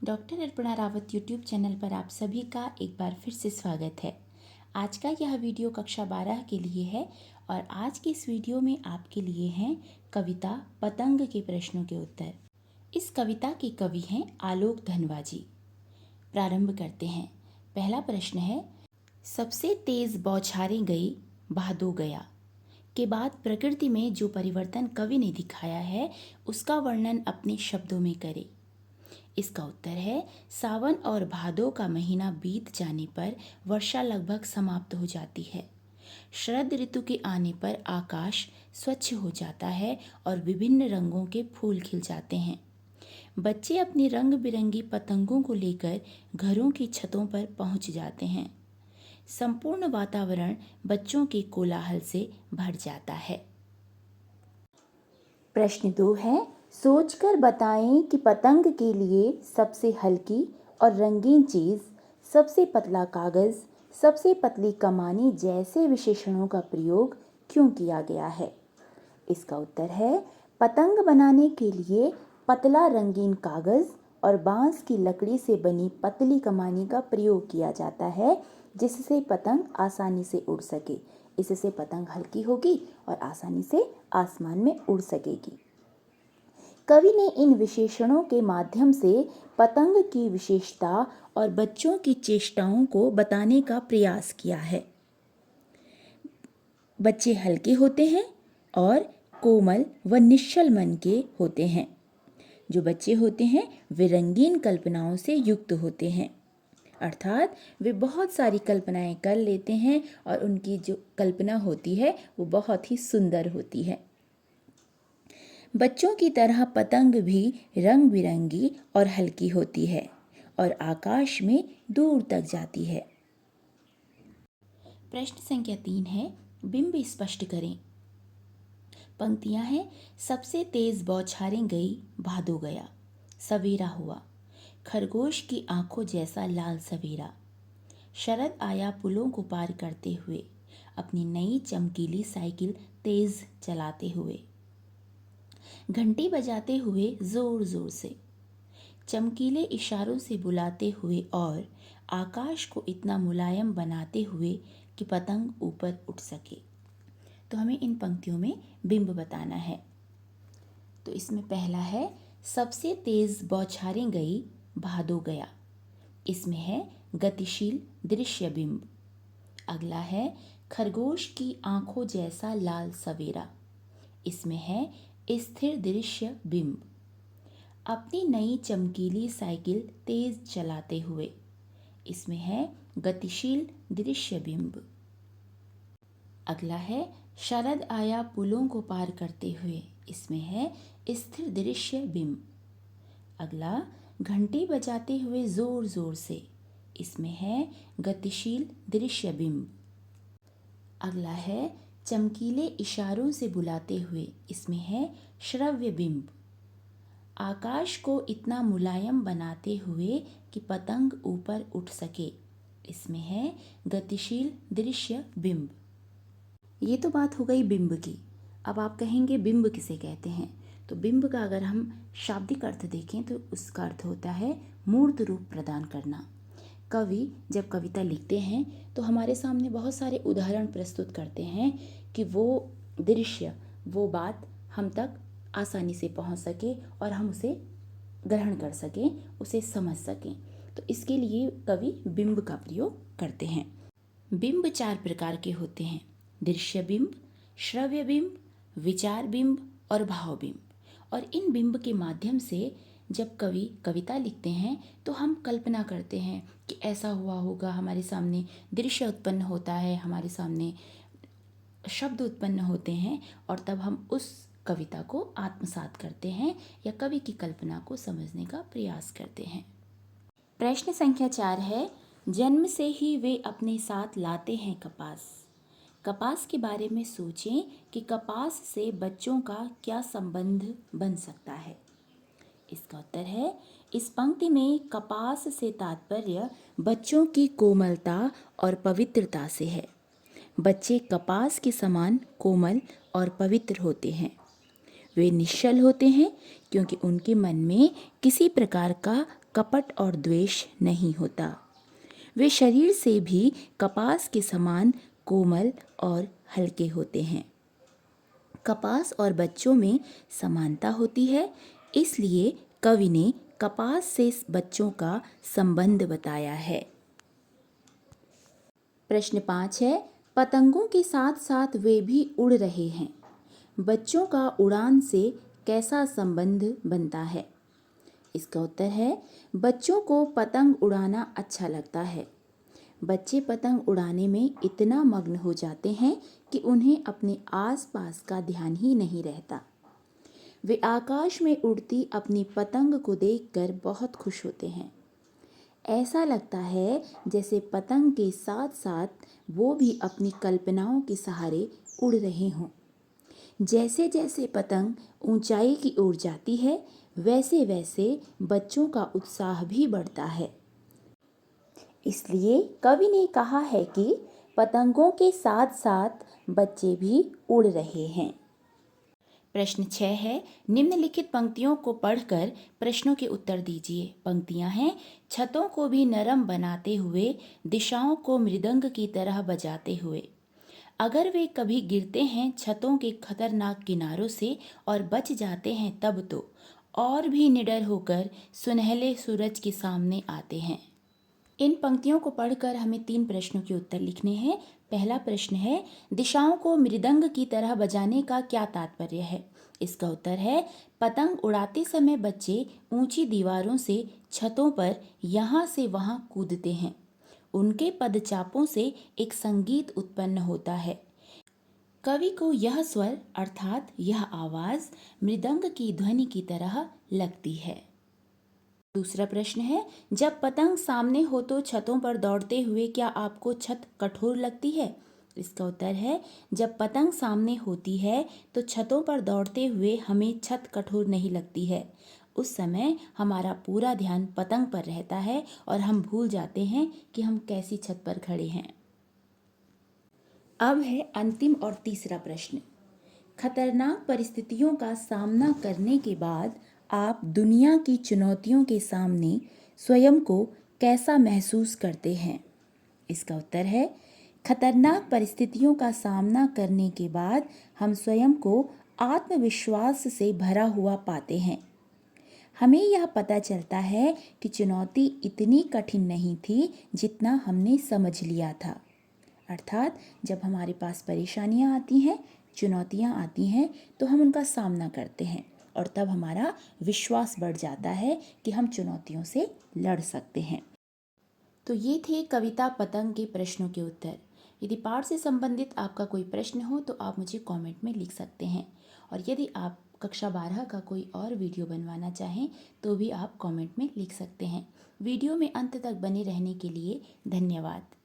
Doctor Arpana Rawat YouTube channel पर आप सभी का एक बार फिर से स्वागत है। आज का यह वीडियो कक्षा 12 के लिए है और आज के इस वीडियो में आपके लिए हैं कविता पतंग के प्रश्नों के उत्तर। इस कविता के कवि हैं आलोक धनवाजी। प्रारंभ करते हैं। पहला प्रश्न है, सबसे तेज बौछारें गई भादो गया के बाद प्रकृति में जो परिवर्तन कवि ने दिखाया है उसका वर्णन अपने शब्दों में करें। इसका उत्तर है, सावन और भादो का महीना बीत जाने पर वर्षा लगभग समाप्त हो जाती है। शरद ऋतु के आने पर आकाश स्वच्छ हो जाता है और विभिन्न रंगों के फूल खिल जाते हैं। बच्चे अपनी रंग बिरंगी पतंगों को लेकर घरों की छतों पर पहुंच जाते हैं। संपूर्ण वातावरण बच्चों के कोलाहल से भर जाता है। प्रश्न 2 है, सोचकर बताएं कि पतंग के लिए सबसे हल्की और रंगीन चीज, सबसे पतला कागज, सबसे पतली कमानी जैसे विशेषणों का प्रयोग क्यों किया गया है। इसका उत्तर है, पतंग बनाने के लिए पतला रंगीन कागज और बांस की लकड़ी से बनी पतली कमानी का प्रयोग किया जाता है, जिससे पतंग आसानी से उड़ सके। इससे पतंग हल्की होगी और आसानी से आसमान में उड़ सकेगी। कवि ने इन विशेषणों के माध्यम से पतंग की विशेषता और बच्चों की चेष्टाओं को बताने का प्रयास किया है। बच्चे हल्के होते हैं और कोमल व निश्चल मन के होते हैं। जो बच्चे होते हैं वे रंगीन कल्पनाओं से युक्त होते हैं, अर्थात वे बहुत सारी कल्पनाएं कर लेते हैं और उनकी जो कल्पना होती है वो बहुत ही सुंदर होती है। बच्चों की तरह पतंग भी रंग बिरंगी और हल्की होती है और आकाश में दूर तक जाती है। प्रश्न संख्या 3 है, बिंब स्पष्ट करें। पंक्तियां हैं, सबसे तेज बौछारें गई भादो गया, सवेरा हुआ, खरगोश की आंखों जैसा लाल सवेरा, शरद आया पुलों को पार करते हुए, अपनी नई चमकीली साइकिल तेज चलाते हुए, घंटी बजाते हुए जोर जोर से, चमकीले इशारों से बुलाते हुए और आकाश को इतना मुलायम बनाते हुए कि पतंग ऊपर उठ सके। तो हमें इन पंक्तियों में बिंब बताना है। तो इसमें पहला है, सबसे तेज बौछारें गई भादो गया। इसमें है गतिशील दृश्य बिंब। अगला है, खरगोश की आंखों जैसा लाल सवेरा। इसमें है स्थिर दृश्य बिंब। अपनी नई चमकीली साइकिल तेज चलाते हुए। इसमें है गतिशील दृश्य बिंब। अगला है, शरद आया पुलों को पार करते हुए। इसमें है स्थिर दृश्य बिंब। अगला, घंटी बजाते हुए जोर जोर से। इसमें है गतिशील दृश्य बिंब। अगला है, चमकीले इशारों से बुलाते हुए। इसमें है श्रव्य बिंब। आकाश को इतना मुलायम बनाते हुए कि पतंग ऊपर उठ सके। इसमें है गतिशील दृश्य बिंब। ये तो बात हो गई बिंब की। अब आप कहेंगे बिंब किसे कहते हैं। तो बिंब का अगर हम शाब्दिक अर्थ देखें तो उसका अर्थ होता है मूर्त रूप प्रदान करना। कवि जब कविता लिखते हैं तो हमारे सामने बहुत सारे उदाहरण प्रस्तुत करते हैं कि वो दृश्य, वो बात हम तक आसानी से पहुंच सके और हम उसे ग्रहण कर सकें, उसे समझ सकें। तो इसके लिए कवि बिंब का प्रयोग करते हैं। बिंब 4 प्रकार के होते हैं, दृश्य बिंब, श्रव्य बिंब, विचार बिंब और भाव बिंब। और इन बिंब के माध्यम से जब कवि कविता लिखते हैं तो हम कल्पना करते हैं कि ऐसा हुआ होगा, हमारे सामने दृश्य उत्पन्न होता है, हमारे सामने शब्द उत्पन्न होते हैं और तब हम उस कविता को आत्मसात करते हैं या कवि की कल्पना को समझने का प्रयास करते हैं। प्रश्न संख्या 4 है, जन्म से ही वे अपने साथ लाते हैं कपास। कपास के बारे में सोचें कि कपास से बच्चों का क्या संबंध बन सकता है। इसका उत्तर है, इस पंक्ति में कपास से तात्पर्य बच्चों की कोमलता और पवित्रता से है। बच्चे कपास के समान कोमल और पवित्र होते हैं। वे निश्चल होते हैं क्योंकि उनके मन में किसी प्रकार का कपट और द्वेष नहीं होता। वे शरीर से भी कपास के समान कोमल और हल्के होते हैं। कपास और बच्चों में समानता होती है, इसलिए कवि ने कपास से बच्चों का संबंध बताया है। प्रश्न 5 है, पतंगों के साथ साथ वे भी उड़ रहे हैं। बच्चों का उड़ान से कैसा संबंध बनता है? इसका उत्तर है, बच्चों को पतंग उड़ाना अच्छा लगता है। बच्चे पतंग उड़ाने में इतना मग्न हो जाते हैं कि उन्हें अपने आसपास का ध्यान ही नहीं रहता। वे आकाश में उड़ती अपनी पतंग को देखकर बहुत खुश होते हैं। ऐसा लगता है जैसे पतंग के साथ साथ वो भी अपनी कल्पनाओं के सहारे उड़ रहे हों। जैसे जैसे पतंग ऊंचाई की ओर जाती है, वैसे वैसे बच्चों का उत्साह भी बढ़ता है। इसलिए कवि ने कहा है कि पतंगों के साथ साथ बच्चे भी उड़ रहे हैं। प्रश्न 6 है, निम्नलिखित पंक्तियों को पढ़कर प्रश्नों के उत्तर दीजिए। पंक्तियां हैं, छतों को भी नरम बनाते हुए, दिशाओं को मृदंग की तरह बजाते हुए। अगर वे कभी गिरते हैं छतों के खतरनाक किनारों से और बच जाते हैं तब तो और भी निडर होकर सुनहले सूरज के सामने आते हैं। इन पंक्तियों को पढ़कर हमें 3 प्रश्नों के उत्तर लिखने हैं। पहला प्रश्न है, दिशाओं को मृदंग की तरह बजाने का क्या तात्पर्य है? इसका उत्तर है, पतंग उड़ाते समय बच्चे ऊंची दीवारों से छतों पर यहाँ से वहाँ कूदते हैं। उनके पदचापों से एक संगीत उत्पन्न होता है। कवि को यह स्वर अर्थात यह आवाज़ मृदंग की ध्वनि की तरह लगती है। दूसरा प्रश्न है, जब पतंग सामने हो तो छतों पर दौड़ते हुए क्या आपको छत कठोर लगती है? इसका उत्तर है, जब पतंग सामने होती है तो छतों पर दौड़ते हुए हमें छत कठोर नहीं लगती है। उस समय हमारा पूरा ध्यान पतंग पर रहता है और हम भूल जाते हैं कि हम कैसी छत पर खड़े हैं। अब है अंतिम और तीसरा प्रश्न। खतरनाक परिस्थितियों का सामना करने के बाद आप दुनिया की चुनौतियों के सामने स्वयं को कैसा महसूस करते हैं? इसका उत्तर है, खतरनाक परिस्थितियों का सामना करने के बाद हम स्वयं को आत्मविश्वास से भरा हुआ पाते हैं। हमें यह पता चलता है कि चुनौती इतनी कठिन नहीं थी जितना हमने समझ लिया था। अर्थात जब हमारे पास परेशानियां आती हैं, चुनौतियां आती हैं, तो हम उनका सामना करते हैं और तब हमारा विश्वास बढ़ जाता है कि हम चुनौतियों से लड़ सकते हैं। तो ये थे कविता पतंग के प्रश्नों के उत्तर। यदि पाठ से संबंधित आपका कोई प्रश्न हो तो आप मुझे कमेंट में लिख सकते हैं, और यदि आप कक्षा 12 का कोई और वीडियो बनवाना चाहें तो भी आप कमेंट में लिख सकते हैं। वीडियो में अंत तक बने रहने के लिए धन्यवाद।